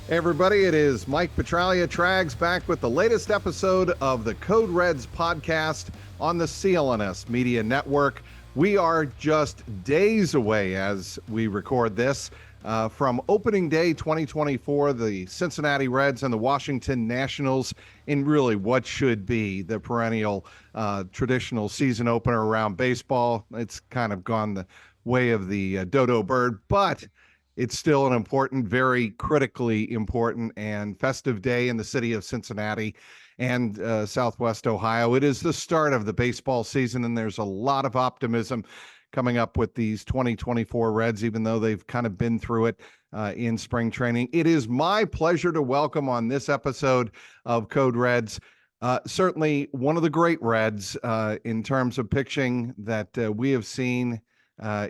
Hey everybody, it is Mike Petralia, Trags, back with the latest episode of the Code Reds podcast on the CLNS Media Network. We are just days away as we record this from opening day 2024, the Cincinnati Reds and the Washington Nationals in really what should be the perennial traditional season opener around baseball. It's kind of gone the way of the dodo bird, but it's still an important, very critically important and festive day in the city of Cincinnati and Southwest Ohio. It is the start of the baseball season, and there's a lot of optimism coming up with these 2024 Reds, even though they've kind of been through it in spring training. It is my pleasure to welcome on this episode of Code Reds certainly one of the great Reds in terms of pitching that we have seen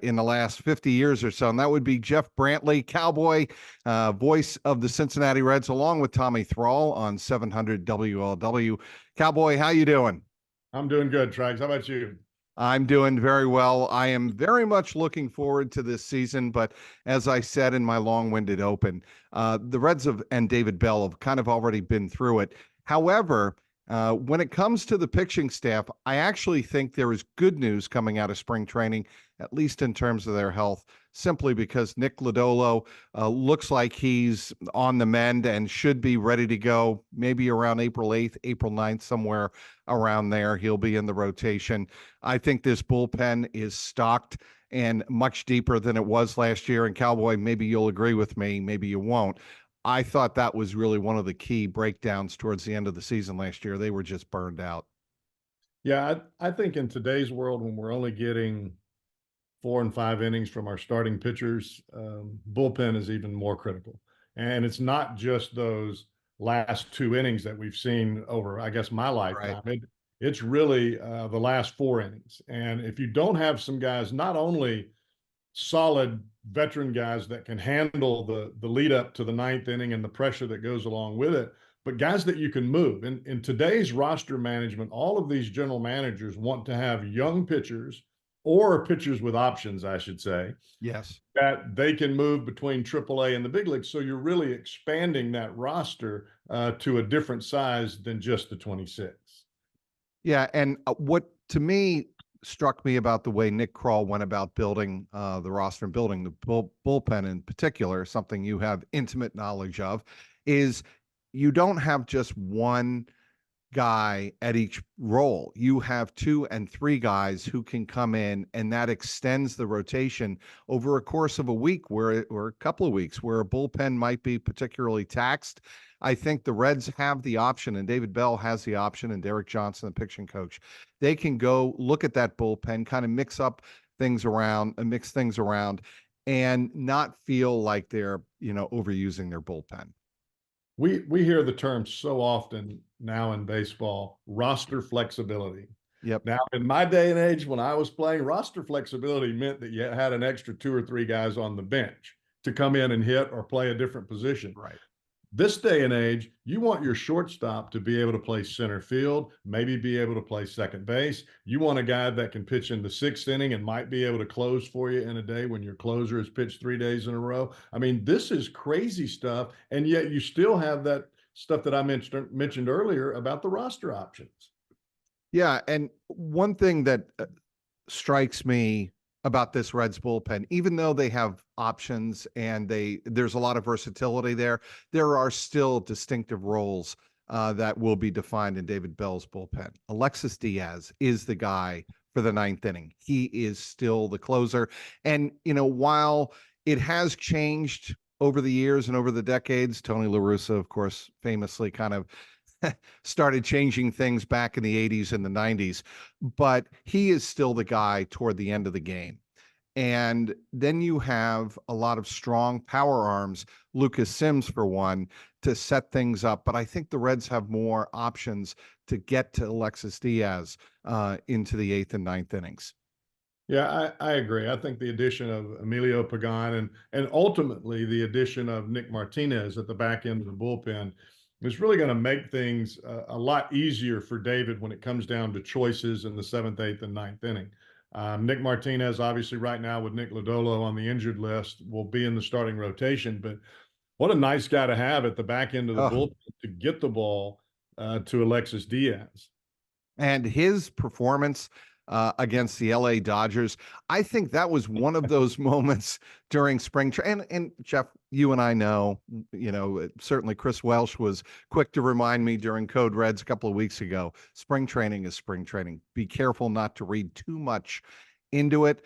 in the last 50 years or so, and that would be Jeff Brantley, Cowboy, voice of the Cincinnati Reds, along with Tommy Thrall on 700 WLW. Cowboy, how you doing? I'm doing good, Trags. How about you? I'm doing very well. I am very much looking forward to this season, but as I said in my long-winded open, the Reds and David Bell have kind of already been through it. However, when it comes to the pitching staff, I actually think there is good news coming out of spring training, at least in terms of their health, simply because Nick Lodolo looks like he's on the mend and should be ready to go maybe around April 8th, April 9th, somewhere around there. He'll be in the rotation. I think this bullpen is stocked and much deeper than it was last year. And Cowboy, maybe you'll agree with me, maybe you won't. I thought that was really one of the key breakdowns towards the end of the season last year. They were just burned out. Yeah, I think in today's world, when we're only getting 4 and 5 innings from our starting pitchers, bullpen is even more critical. And it's not just those last 2 innings that we've seen over, I guess, my lifetime. Right. It's really the last 4 innings. And if you don't have some guys, not only solid veteran guys that can handle the lead up to the 9th inning and the pressure that goes along with it, but guys that you can move. In today's roster management, all of these general managers want to have young pitchers or pitchers with options, I should say. Yes. That they can move between AAA and the big leagues. So you're really expanding that roster to a different size than just the 26. Yeah, and what to me struck me about the way Nick Kroll went about building the roster and building the bullpen in particular, something you have intimate knowledge of, is you don't have just one guy at each role. You have 2 and 3 guys who can come in, and that extends the rotation over a course of a week or a couple of weeks where a bullpen might be particularly taxed. I think the Reds have the option, and David Bell has the option, and Derek Johnson, the pitching coach. They can go look at that bullpen, kind of mix things around, and not feel like they're, overusing their bullpen. We hear the term so often now in baseball, roster flexibility. Yep. Now, in my day and age, when I was playing, roster flexibility meant that you had an extra 2 or 3 guys on the bench to come in and hit or play a different position. Right. This day and age, you want your shortstop to be able to play center field, maybe be able to play second base. You want a guy that can pitch in the 6th inning and might be able to close for you in a day when your closer has pitched 3 days in a row. I mean, this is crazy stuff. And yet you still have that stuff that I mentioned earlier about the roster options. Yeah. And one thing that strikes me about this Reds bullpen, even though they have options and there's a lot of versatility there are still distinctive roles that will be defined in David Bell's bullpen. Alexis Diaz is the guy for the 9th inning. He is still the closer. And, while it has changed over the years and over the decades, Tony La Russa, of course, famously kind of started changing things back in the 80s and the 90s, but he is still the guy toward the end of the game. And then you have a lot of strong power arms, Lucas Sims for one, to set things up. But I think the Reds have more options to get to Alexis Diaz into the 8th and 9th innings. Yeah, I agree. I think the addition of Emilio Pagan and ultimately the addition of Nick Martinez at the back end of the bullpen is really going to make things a lot easier for David when it comes down to choices in the 7th, 8th, and 9th inning. Nick Martinez, obviously right now with Nick Lodolo on the injured list, will be in the starting rotation, but What a nice guy to have at the back end of the Oh, bullpen to get the ball to Alexis Diaz. and his performance against the LA Dodgers, I think that was one of those moments during spring training. And Jeff, you and I know, certainly Chris Welsh was quick to remind me during Code Reds a couple of weeks ago, spring training is spring training. Be careful not to read too much into it.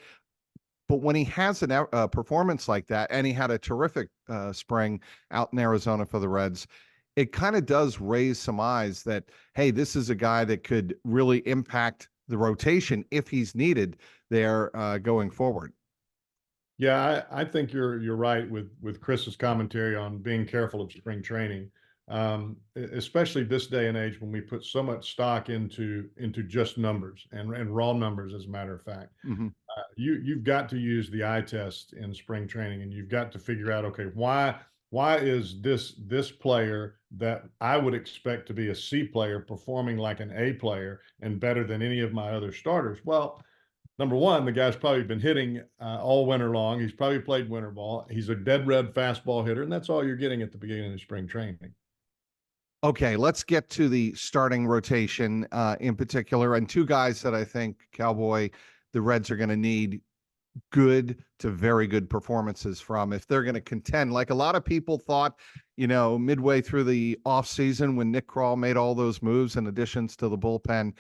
But when he has a performance like that, and he had a terrific spring out in Arizona for the Reds, it kind of does raise some eyes that, hey, this is a guy that could really impact the rotation if he's needed there going forward. Yeah, I think you're right with Chris's commentary on being careful of spring training, especially this day and age when we put so much stock into just numbers and raw numbers. As a matter of fact, Mm-hmm. you've got to use the eye test in spring training, and you've got to figure out, okay, why is this player that I would expect to be a C player performing like an A player and better than any of my other starters? Well, number one, the guy's probably been hitting all winter long. He's probably played winter ball. He's a dead red fastball hitter, and that's all you're getting at the beginning of spring training. Okay, let's get to the starting rotation in particular, and two guys that I think, Cowboy, the Reds are going to need good to very good performances from if they're going to contend. Like a lot of people thought, midway through the offseason when Nick Krall made all those moves and additions to the bullpen,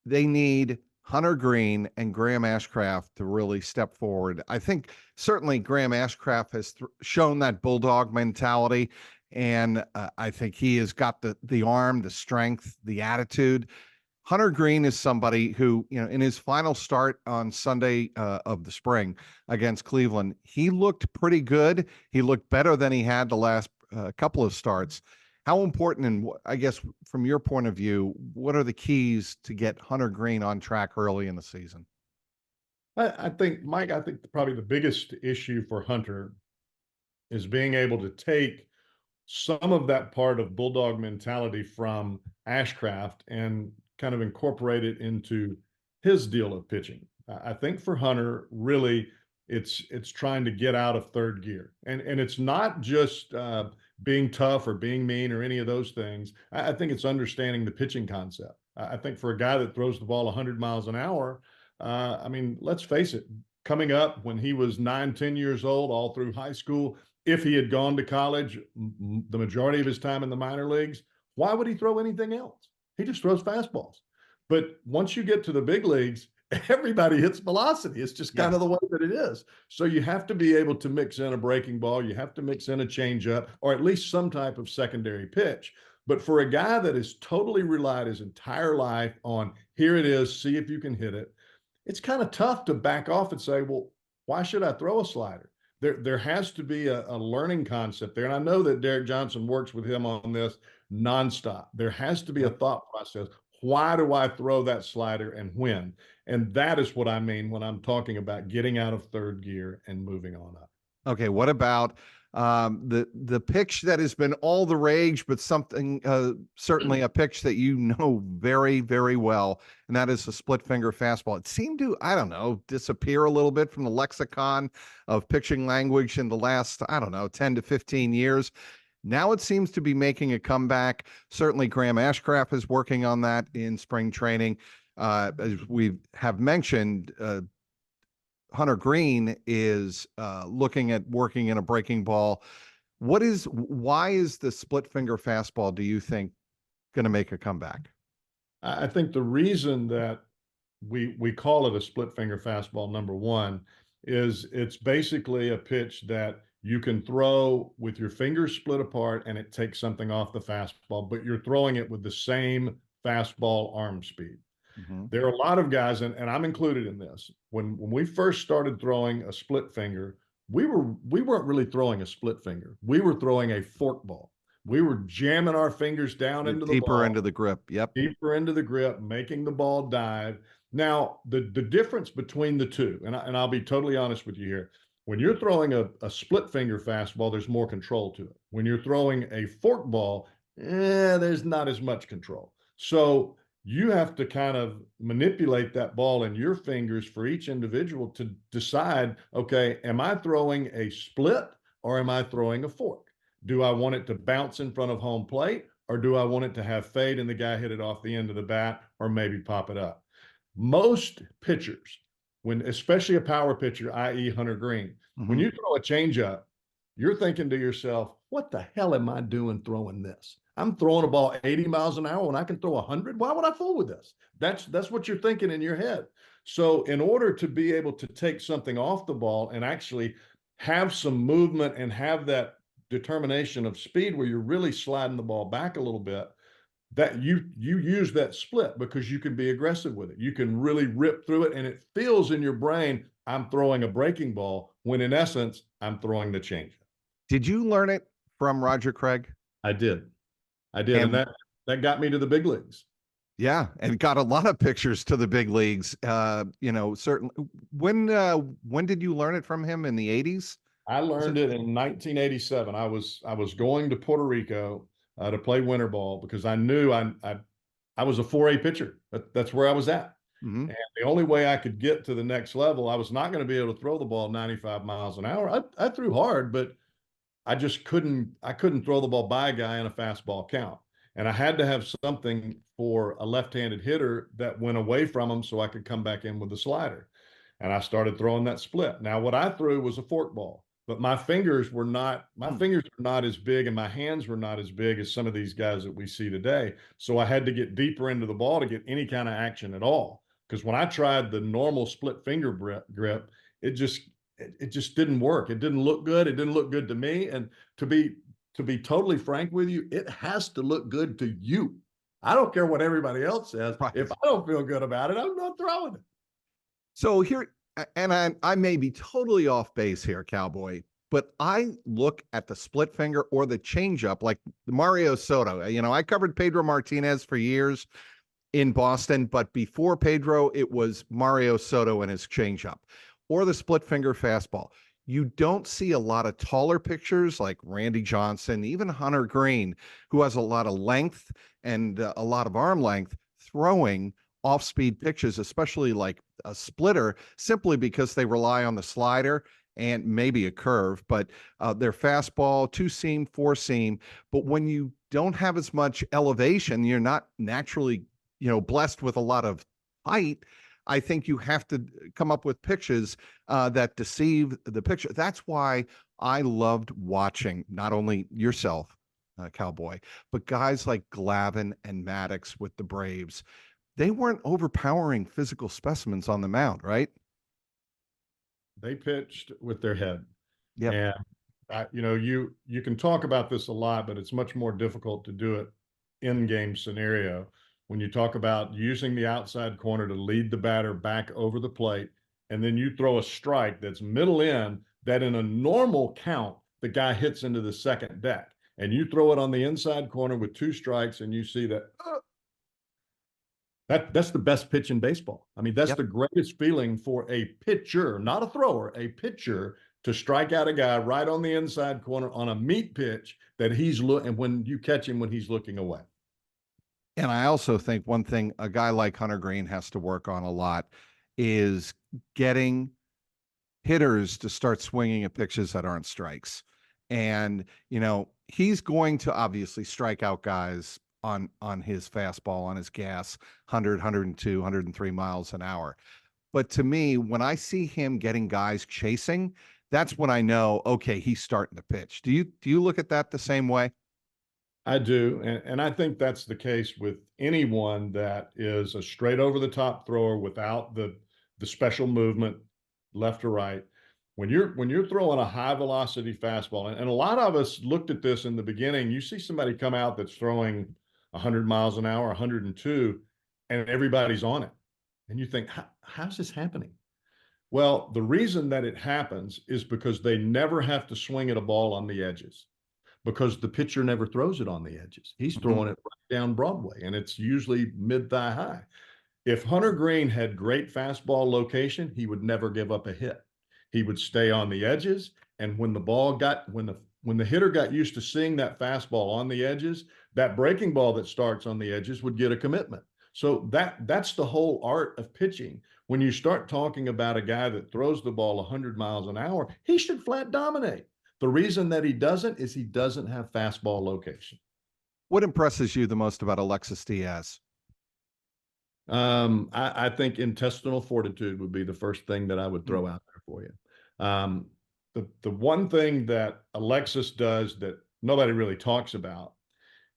they need Hunter Green and Graham Ashcraft to really step forward. I think certainly Graham Ashcraft has shown that bulldog mentality, and I think he has got the arm, the strength, the attitude. Hunter Green is somebody who, in his final start on Sunday of the spring against Cleveland, he looked pretty good. He looked better than he had the last couple of starts. How important, and I guess from your point of view, what are the keys to get Hunter Green on track early in the season? I think, Mike, probably the biggest issue for Hunter is being able to take some of that part of bulldog mentality from Ashcraft and kind of incorporate it into his deal of pitching. I think for Hunter, really, it's trying to get out of third gear, and it's not just being tough or being mean or any of those things. I think it's understanding the pitching concept. I think for a guy that throws the ball 100 miles an hour, I mean, let's face it, coming up when he was 9, 10 years old, all through high school, if he had gone to college the majority of his time in the minor leagues, why would he throw anything else? He just throws fastballs. But once you get to the big leagues, everybody hits velocity. It's just kind of the way that it is. So you have to be able to mix in a breaking ball. You have to mix in a changeup or at least some type of secondary pitch. But for a guy that has totally relied his entire life on here it is, see if you can hit it, it's kind of tough to back off and say, well, why should I throw a slider? There has to be a learning concept there. And I know that Derek Johnson works with him on this nonstop. There has to be a thought process. Why do I throw that slider and when? And that is what I mean when I'm talking about getting out of third gear and moving on up. Okay, what about the pitch that has been all the rage, but something certainly a pitch that you know very, very well, and that is a split finger fastball. It seemed to, I don't know, disappear a little bit from the lexicon of pitching language in the last, I don't know, 10 to 15 years. Now it seems to be making a comeback. Certainly, Graham Ashcraft is working on that in spring training. As we have mentioned, Hunter Green is looking at working in a breaking ball. Why is the split finger fastball, do you think, going to make a comeback? I think the reason that we call it a split finger fastball, number one, is it's basically a pitch that you can throw with your fingers split apart and it takes something off the fastball, but you're throwing it with the same fastball arm speed. Mm-hmm. There are a lot of guys, and I'm included in this. When we first started throwing a split finger, we weren't really throwing a split finger. We were throwing a fork ball. We were jamming our fingers down into the Deeper ball, into the grip. Yep. deeper into the grip, making the ball dive. Now, the difference between the two, and I'll be totally honest with you here, when you're throwing a split finger fastball, there's more control to it. When you're throwing a fork ball, there's not as much control. So you have to kind of manipulate that ball in your fingers for each individual to decide, okay, am I throwing a split or am I throwing a fork? Do I want it to bounce in front of home plate, or do I want it to have fade and the guy hit it off the end of the bat or maybe pop it up? Most pitchers, when especially a power pitcher, i.e. Hunter Green, when you throw a changeup, you're thinking to yourself, what the hell am I doing throwing this? I'm throwing a ball 80 miles an hour when I can throw 100. Why would I fool with this? That's what you're thinking in your head. So in order to be able to take something off the ball and actually have some movement and have that determination of speed where you're really sliding the ball back a little bit, that you use that split because you can be aggressive with it. You can really rip through it, and it feels in your brain, I'm throwing a breaking ball, when in essence, I'm throwing the changeup. Did you learn it from Roger Craig? I did. And that got me to the big leagues. Yeah, and got a lot of pictures to the big leagues. Certainly. When did you learn it from him? In the 80s? I learned it in 1987. I was going to Puerto Rico to play winter ball because I knew I was a 4A pitcher. That's where I was at. Mm-hmm. And the only way I could get to the next level, I was not going to be able to throw the ball 95 miles an hour. I threw hard, but I just couldn't throw the ball by a guy in a fastball count. And I had to have something for a left-handed hitter that went away from him so I could come back in with the slider. And I started throwing that split. Now, what I threw was a fork ball, but my fingers are not as big and my hands were not as big as some of these guys that we see today. So I had to get deeper into the ball to get any kind of action at all. Because when I tried the normal split finger grip, it just didn't work. It didn't look good. It didn't look good to me. And to be totally frank with you, it has to look good to you. I don't care what everybody else says. Right. If I don't feel good about it, I'm not throwing it. So here, and I may be totally off base here, Cowboy, but I look at the split finger or the changeup like Mario Soto. I covered Pedro Martinez for years in Boston, but before Pedro, it was Mario Soto and his changeup or the split finger fastball. You don't see a lot of taller pictures like Randy Johnson, even Hunter Green, who has a lot of length and a lot of arm length throwing off-speed pitches, especially like a splitter, simply because they rely on the slider and maybe a curve, but their fastball, two-seam, four-seam. But when you don't have as much elevation, you're not naturally, blessed with a lot of height. I think you have to come up with pitches that deceive the pitcher. That's why I loved watching not only yourself, Cowboy, but guys like Glavine and Maddox with the Braves. They weren't overpowering physical specimens on the mound, right? They pitched with their head. Yeah. And you can talk about this a lot, but it's much more difficult to do it in-game scenario. When you talk about using the outside corner to lead the batter back over the plate, and then you throw a strike that's middle in, that in a normal count, the guy hits into the second deck, and you throw it on the inside corner with two strikes, and you see that's the best pitch in baseball. I mean, that's the greatest feeling for a pitcher, not a thrower, a pitcher, to strike out a guy right on the inside corner on a meat pitch that he's and when you catch him when he's looking away. And I also think one thing a guy like Hunter Green has to work on a lot is getting hitters to start swinging at pitches that aren't strikes. And, he's going to obviously strike out guys on his fastball, on his gas, 100, 102, 103 miles an hour. But to me, when I see him getting guys chasing, that's when I know, okay, he's starting to pitch. Do you look at that the same way? I do. And I think that's the case with anyone that is a straight over the top thrower without the special movement left or right. When you're throwing a high velocity fastball, and a lot of us looked at this in the beginning, you see somebody come out that's throwing 100 miles an hour, 102, and everybody's on it. And you think, how's this happening? Well, the reason that it happens is because they never have to swing at a ball on the edges, because the pitcher never throws it on the edges. He's throwing it right down Broadway, and it's usually mid-thigh high. If Hunter Green had great fastball location, he would never give up a hit. He would stay on the edges, and when the hitter got used to seeing that fastball on the edges, that breaking ball that starts on the edges would get a commitment. So that's the whole art of pitching. When you start talking about a guy that throws the ball 100 miles an hour, he should flat dominate. The reason that he doesn't is he doesn't have fastball location. What impresses you the most about Alexis Diaz? I think intestinal fortitude would be the first thing that I would throw out there for you. The one thing that Alexis does that nobody really talks about,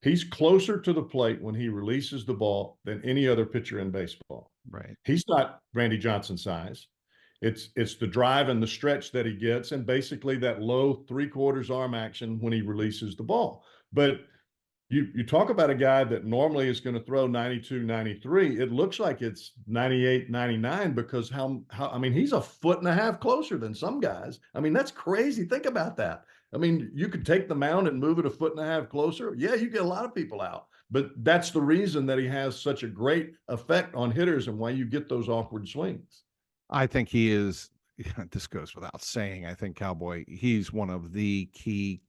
he's closer to the plate when he releases the ball than any other pitcher in baseball. Right. He's not Randy Johnson size. It's the drive and the stretch that he gets, and basically that low 3/4 arm action when he releases the ball. But you talk about a guy that normally is going to throw 92, 93. It looks like it's 98, 99 because I mean, he's a 1.5 feet closer than some guys. I mean, that's crazy. Think about that. I mean, you could take the mound and move it 1.5 feet closer. Yeah, you get a lot of people out. But that's the reason that he has such a great effect on hitters and why you get those awkward swings. I think he is, this goes without saying, I think Cowboy, he's one of the key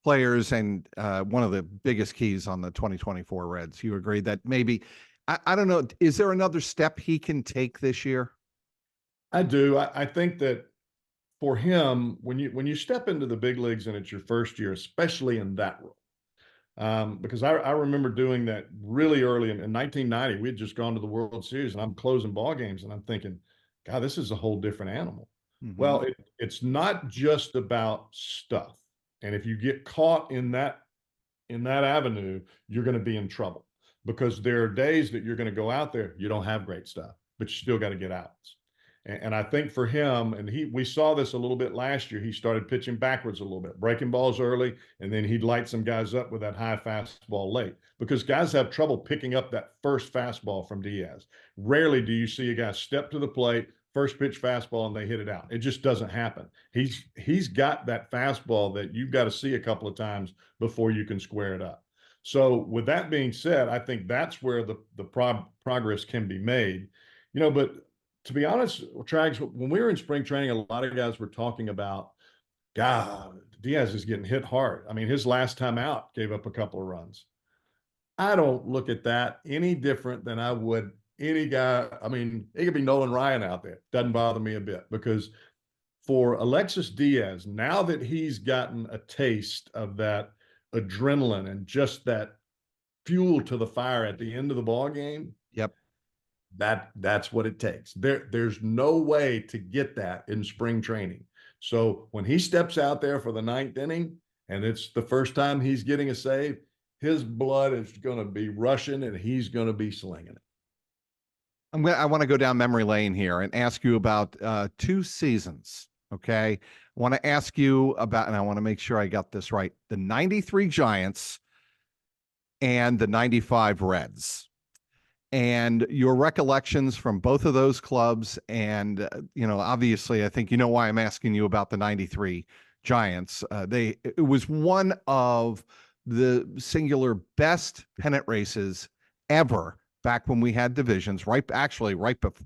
players and one of the biggest keys on the 2024 Reds. You agree that maybe, I don't know, is there another step he can take this year? I do. I think that for him, when you step into the big leagues and it's your first year, especially in that role, because I remember doing that really early in 1990. We had just gone to the World Series, and I'm closing ball games, and I'm thinking, God, this is a whole different animal. Mm-hmm. Well, it's not just about stuff. And if you get caught in that avenue, you're going to be in trouble, because there are days that you're going to go out there, you don't have great stuff, but you still got to get outs. And I think for him, and we saw this a little bit last year, he started pitching backwards a little bit, breaking balls early, and then he'd light some guys up with that high fastball late, because guys have trouble picking up that first fastball from Diaz. Rarely do you see a guy step to the plate, first pitch fastball, and they hit it out. It just doesn't happen. He's got that fastball that you've got to see a couple of times before you can square it up. So with that being said, I think that's where the progress can be made, but to be honest, Trags, when we were in spring training, a lot of guys were talking about, God, Diaz is getting hit hard. I mean, his last time out gave up a couple of runs. I don't look at that any different than I would any guy. I mean, it could be Nolan Ryan out there. Doesn't bother me a bit, because for Alexis Diaz, now that he's gotten a taste of that adrenaline and just that fuel to the fire at the end of the ball game. Yep. That's what it takes. There's no way to get that in spring training. So when he steps out there for the 9th inning and it's the first time he's getting a save, his blood is going to be rushing and he's going to be slinging it. I want to go down memory lane here and ask you about 2 seasons. Okay. I want to ask you about, and I want to make sure I got this right, the 93 Giants and the 95 Reds. And your recollections from both of those clubs. And, obviously, I think you know why I'm asking you about the 93 Giants. It was one of the singular best pennant races ever back when we had divisions, right before,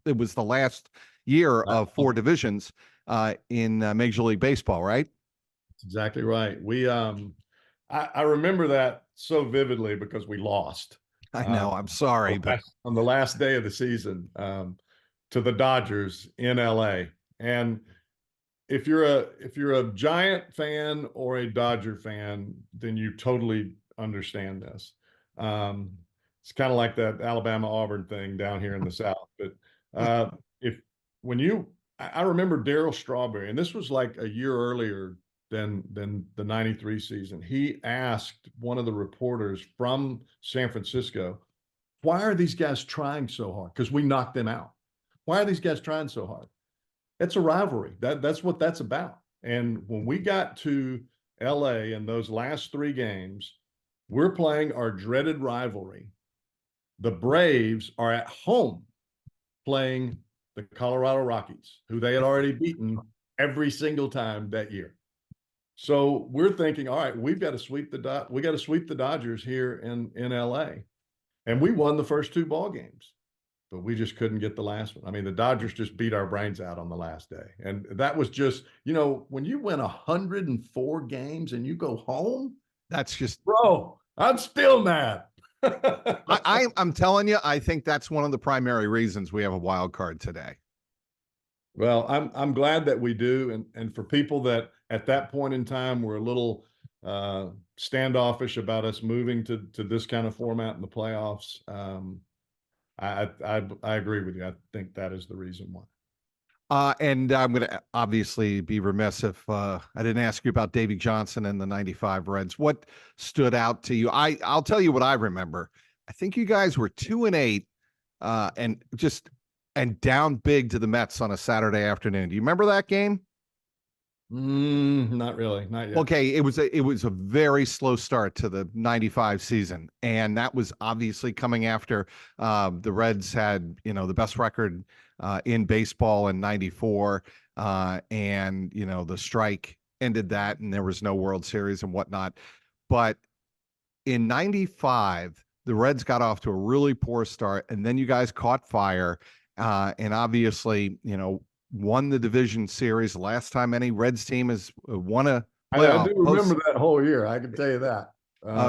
it was the last year of 4 divisions in Major League Baseball, right? That's exactly right. I remember that so vividly because we lost. I know. I'm sorry, but on the last day of the season, to the Dodgers in LA. And if you're a Giant fan or a Dodger fan, then you totally understand this. It's kind of like that Alabama-Auburn thing down here in the South. But I remember Darryl Strawberry, and this was like a year earlier than the 93 season. He asked one of the reporters from San Francisco, why are these guys trying so hard? Because we knocked them out. Why are these guys trying so hard? It's a rivalry. That's what that's about. And when we got to LA in those last 3 games, we're playing our dreaded rivalry. The Braves are at home playing the Colorado Rockies, who they had already beaten every single time that year. So we're thinking, all right, we got to sweep the Dodgers here in LA. And we won the first 2 ball games, but we just couldn't get the last one. I mean, the Dodgers just beat our brains out on the last day. And that was just, when you win 104 games and you go home, that's just, bro, I'm still mad. I'm telling you, I think that's one of the primary reasons we have a wild card today. Well, I'm glad that we do. And for people that at that point in time were a little standoffish about us moving to this kind of format in the playoffs. I agree with you. I think that is the reason why. And I'm going to obviously be remiss if I didn't ask you about Davey Johnson and the 95 Reds. What stood out to you? I'll tell you what I remember. I think you guys were 2-8 and down big to the Mets on a Saturday afternoon. Do you remember that game? Not really, not yet. Okay, it was a very slow start to the 95 season, and that was obviously coming after the Reds had, the best record in baseball in 94, and the strike ended that, and there was no World Series and whatnot. But in 95, the Reds got off to a really poor start, and then you guys caught fire, and obviously, won the division series. The last time any Reds team has won a playoff. I do remember that whole year. I can tell you that.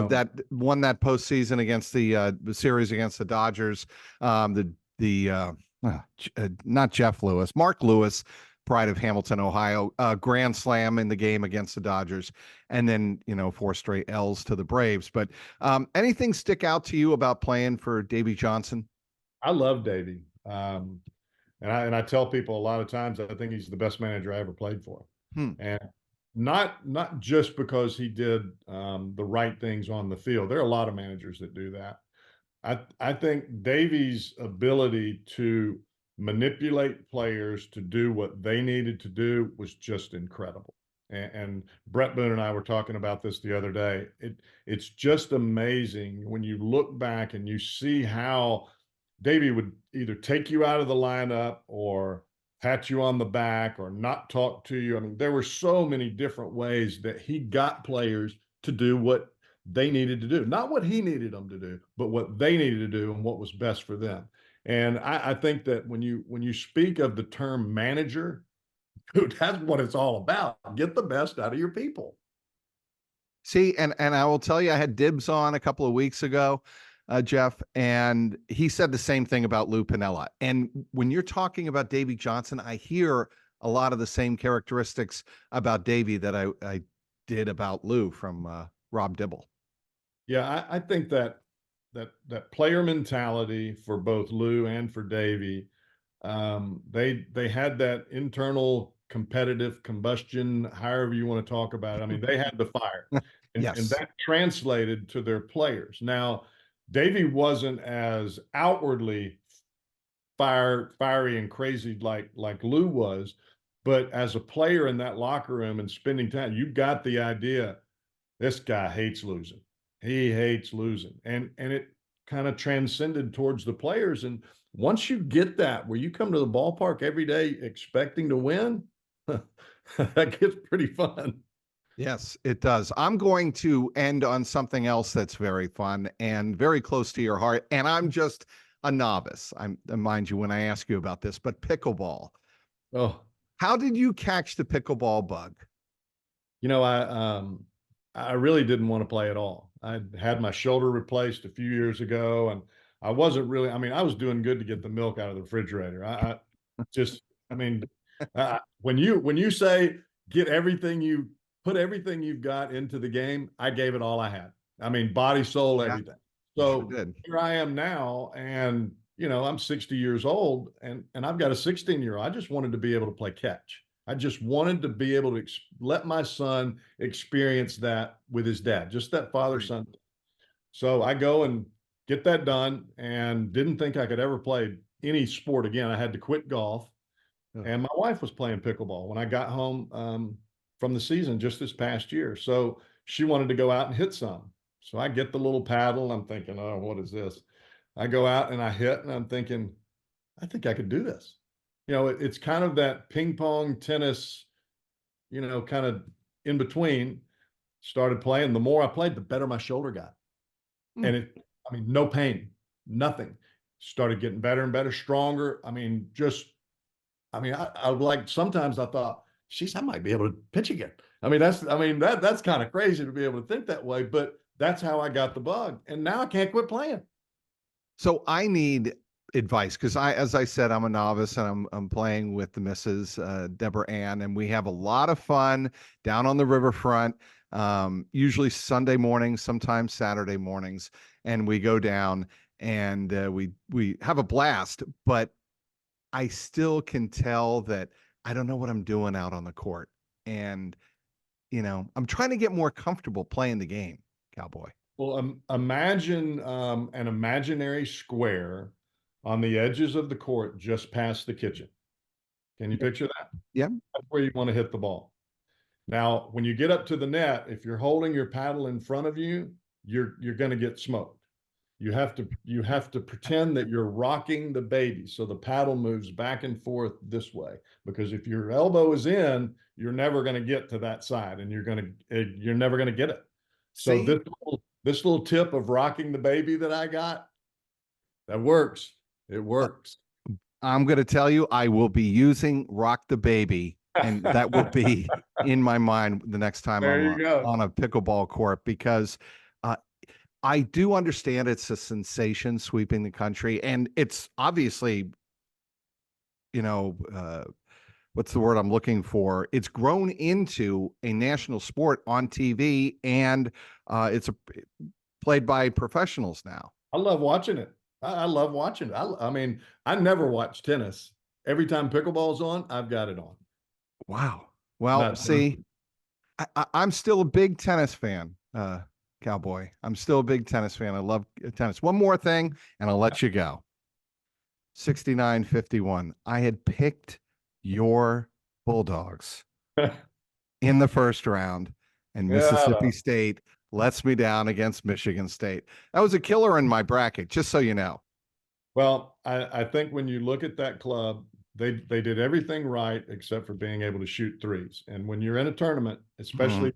That won that postseason against the series against the Dodgers. Not Jeff Lewis, Mark Lewis, pride of Hamilton, Ohio, grand slam in the game against the Dodgers, and then 4 straight L's to the Braves. But anything stick out to you about playing for Davey Johnson? I love Davey. And I tell people a lot of times I think he's the best manager I ever played for. And not just because he did the right things on the field. There are a lot of managers that do that. I think Davey's ability to manipulate players to do what they needed to do was just incredible. And Brett Boone and I were talking about this the other day. It's just amazing when you look back and you see how Davey would either take you out of the lineup or pat you on the back or not talk to you. I mean, there were so many different ways that he got players to do what they needed to do. Not what he needed them to do, but what they needed to do and what was best for them. And I think that when you speak of the term manager, dude, that's what it's all about. Get the best out of your people. See, and I will tell you, I had Dibs on a couple of weeks ago, Jeff, and he said the same thing about Lou Piniella. And when you're talking about Davey Johnson, I hear a lot of the same characteristics about Davey that I did about Lou from Rob Dibble. Yeah, I think that player mentality for both Lou and for Davey, they had that internal competitive combustion, however you want to talk about it. I mean, they had the fire, and, Yes. and that translated to their players. Now, Davey wasn't as outwardly fiery and crazy like Lou was, but as a player in that locker room and spending time, you got the idea. This guy hates losing. He hates losing, and it kind of transcended towards the players. And once you get that, where you come to the ballpark every day expecting to win, that gets pretty fun. Yes, it does. I'm going to end on something else that's very fun and very close to your heart. And I'm just a novice. Mind you, when I ask you about this, but pickleball. Oh, how did you catch the pickleball bug? I really didn't want to play at all. I had my shoulder replaced a few years ago, and I wasn't really. I mean, I was doing good to get the milk out of the refrigerator. When you say get everything you put everything you've got into the game, I gave it all I had. I mean, body, soul, everything. So here I am now, and I'm 60 years old, and I've got a 16-year-old. I just wanted to be able to play catch. I just wanted to be able to let my son experience that with his dad, just that father-son. So I go and get that done, and didn't think I could ever play any sport again. I had to quit golf, and my wife was playing pickleball when I got home from the season just this past year. So she wanted to go out and hit some. So I get the little paddle. I'm thinking, oh, what is this? I go out and I hit, and I'm thinking, I think I could do this. It's kind of that ping pong, tennis, kind of in between. Started playing. The more I played, the better my shoulder got. And no pain, nothing. Started getting better and better, stronger. I like, sometimes I thought, geez, I might be able to pitch again. That's kind of crazy to be able to think that way, but that's how I got the bug. And now I can't quit playing. So I need advice, because as I said, I'm a novice and I'm playing with the Mrs. Deborah Ann, and we have a lot of fun down on the riverfront. Usually Sunday mornings, sometimes Saturday mornings, and we go down and we have a blast. But I still can tell that I don't know what I'm doing out on the court, and I'm trying to get more comfortable playing the game, Cowboy. Well, imagine an imaginary square on the edges of the court just past the kitchen. Can you picture that? Yeah. That's where you want to hit the ball. Now, when you get up to the net, if you're holding your paddle in front of you, you're going to get smoked. You have to pretend that you're rocking the baby so the paddle moves back and forth this way, because if your elbow is in, you're never going to get to that side, and you're never going to get it. So this little tip of rocking the baby that I got, that works. It works. I'm going to tell you, I will be using Rock the Baby, and that will be in my mind the next time I'm on a pickleball court, because I do understand it's a sensation sweeping the country, and it's obviously, what's the word I'm looking for? It's grown into a national sport on TV, and it's played by professionals now. I love watching it. I love watching it. I mean, I never watch tennis. Every time pickleball's on, I've got it on. Wow. Well, see, I'm still a big tennis fan, Cowboy. I'm still a big tennis fan. I love tennis. One more thing, and I'll let you go. 69-51. I had picked your Bulldogs in the first round, and Mississippi State lets me down against Michigan State. That was a killer in my bracket, just so you know. Well, I think when you look at that club, they did everything right except for being able to shoot threes. And when you're in a tournament, especially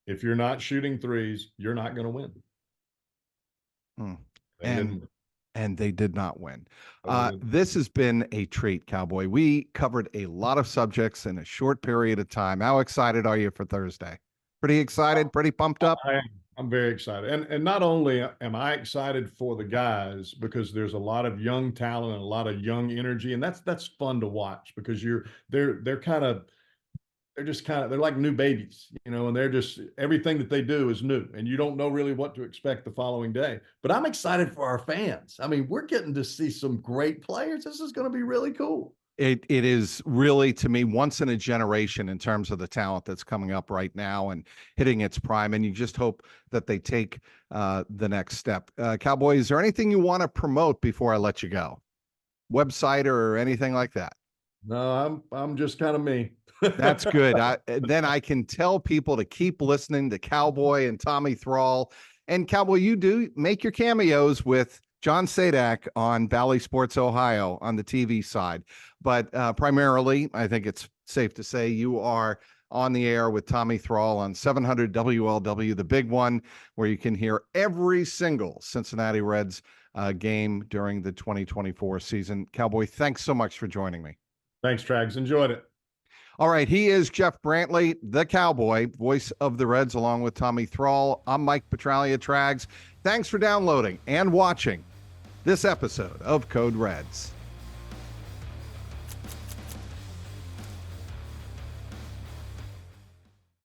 if you're not shooting threes, you're not going to win. And they did not win. This has been a treat, Cowboy. We covered a lot of subjects in a short period of time. How excited are you for Thursday? Pretty excited? Pretty pumped up? I'm very excited. And not only am I excited for the guys, because there's a lot of young talent and a lot of young energy, and that's fun to watch, because they're like new babies, and they're just, everything that they do is new, and you don't know really what to expect the following day. But I'm excited for our fans. I mean, we're getting to see some great players. This is going to be really cool. It is really, to me, once in a generation in terms of the talent that's coming up right now and hitting its prime. And you just hope that they take the next step. Cowboy, is there anything you want to promote before I let you go? Website or anything like that? No, I'm just kind of me. That's good. Then I can tell people to keep listening to Cowboy and Tommy Thrall. And Cowboy, you do make your cameos with John Sadak on Bally Sports Ohio on the TV side. But primarily, I think it's safe to say you are on the air with Tommy Thrall on 700 WLW, the big one, where you can hear every single Cincinnati Reds game during the 2024 season. Cowboy, thanks so much for joining me. Thanks, Trags. Enjoyed it. All right, he is Jeff Brantley, the Cowboy, voice of the Reds, along with Tommy Thrall. I'm Mike Petralia, Trags. Thanks for downloading and watching this episode of Code Reds.